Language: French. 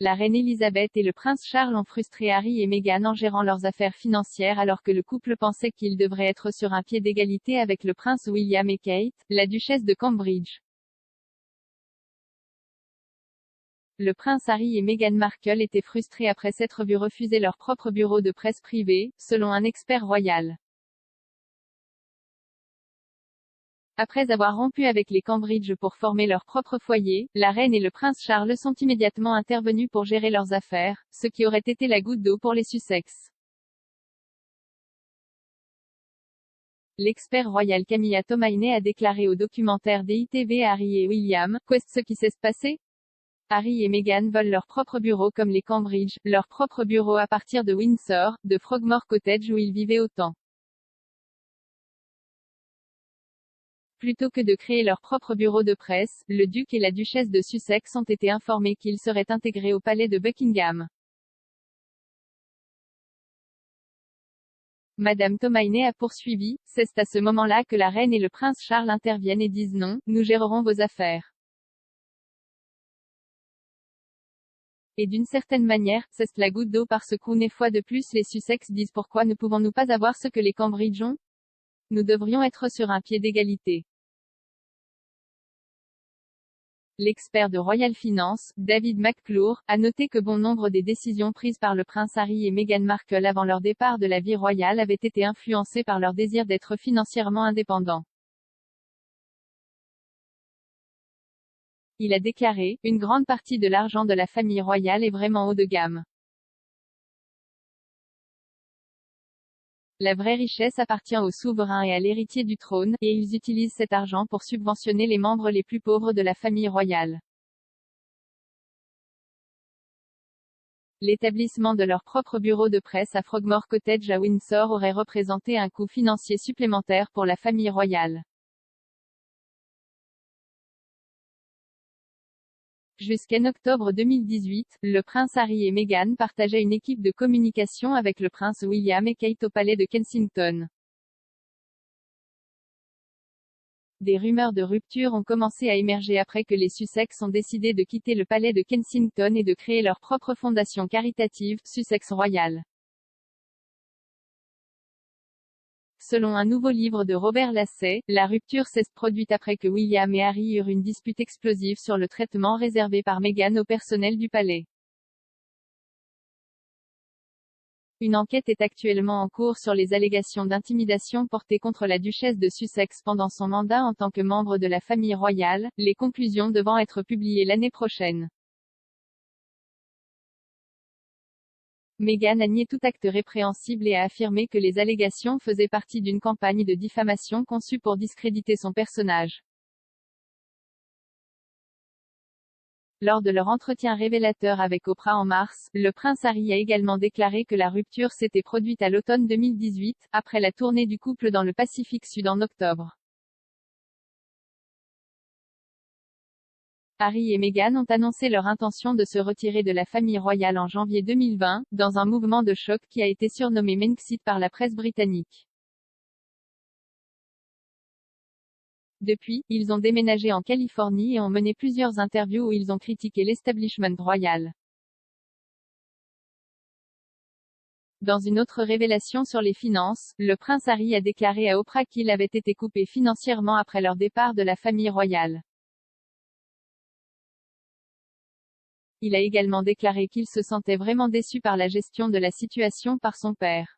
la reine Elisabeth et le prince Charles ont frustré Harry et Meghan en gérant leurs affaires financières alors que le couple pensait qu'ils devraient être sur un pied d'égalité avec le prince William et Kate, la duchesse de Cambridge. Le prince Harry et Meghan Markle étaient frustrés après s'être vus refuser leur propre bureau de presse privé, selon un expert royal. Après avoir rompu avec les Cambridge pour former leur propre foyer, la reine et le prince Charles sont immédiatement intervenus pour gérer leurs affaires, ce qui aurait été la goutte d'eau pour les Sussex. L'expert royal Camilla Tomaine a déclaré au documentaire DITV Harry et William, qu'est-ce ce qui s'est passé? Harry et Meghan veulent leur propre bureau comme les Cambridge, leur propre bureau à partir de Windsor, de Frogmore Cottage où ils vivaient autant. Plutôt que de créer leur propre bureau de presse, le duc et la duchesse de Sussex ont été informés qu'ils seraient intégrés au palais de Buckingham. Madame Tomaine a poursuivi, c'est à ce moment-là que la reine et le prince Charles interviennent et disent non, nous gérerons vos affaires. Et d'une certaine manière, c'est la goutte d'eau parce qu'une fois de plus les Sussex disent pourquoi ne pouvons-nous pas avoir ce que les Cambridge ont? Nous devrions être sur un pied d'égalité. L'expert de Royal Finance, David McClure, a noté que bon nombre des décisions prises par le prince Harry et Meghan Markle avant leur départ de la vie royale avaient été influencées par leur désir d'être financièrement indépendants. Il a déclaré, une grande partie de l'argent de la famille royale est vraiment haut de gamme. La vraie richesse appartient au souverain et à l'héritier du trône, et ils utilisent cet argent pour subventionner les membres les plus pauvres de la famille royale. L'établissement de leur propre bureau de presse à Frogmore Cottage à Windsor aurait représenté un coût financier supplémentaire pour la famille royale. Jusqu'en octobre 2018, le prince Harry et Meghan partageaient une équipe de communication avec le prince William et Kate au palais de Kensington. Des rumeurs de rupture ont commencé à émerger après que les Sussex ont décidé de quitter le palais de Kensington et de créer leur propre fondation caritative, Sussex Royal. Selon un nouveau livre de Robert Lassay, la rupture s'est produite après que William et Harry eurent une dispute explosive sur le traitement réservé par Meghan au personnel du palais. Une enquête est actuellement en cours sur les allégations d'intimidation portées contre la duchesse de Sussex pendant son mandat en tant que membre de la famille royale, les conclusions devant être publiées l'année prochaine. Meghan a nié tout acte répréhensible et a affirmé que les allégations faisaient partie d'une campagne de diffamation conçue pour discréditer son personnage. Lors de leur entretien révélateur avec Oprah en mars, le prince Harry a également déclaré que la rupture s'était produite à l'automne 2018, après la tournée du couple dans le Pacifique Sud en octobre. Harry et Meghan ont annoncé leur intention de se retirer de la famille royale en janvier 2020, dans un mouvement de choc qui a été surnommé Menxit par la presse britannique. Depuis, ils ont déménagé en Californie et ont mené plusieurs interviews où ils ont critiqué l'establishment royal. Dans une autre révélation sur les finances, le prince Harry a déclaré à Oprah qu'il avait été coupé financièrement après leur départ de la famille royale. Il a également déclaré qu'il se sentait vraiment déçu par la gestion de la situation par son père.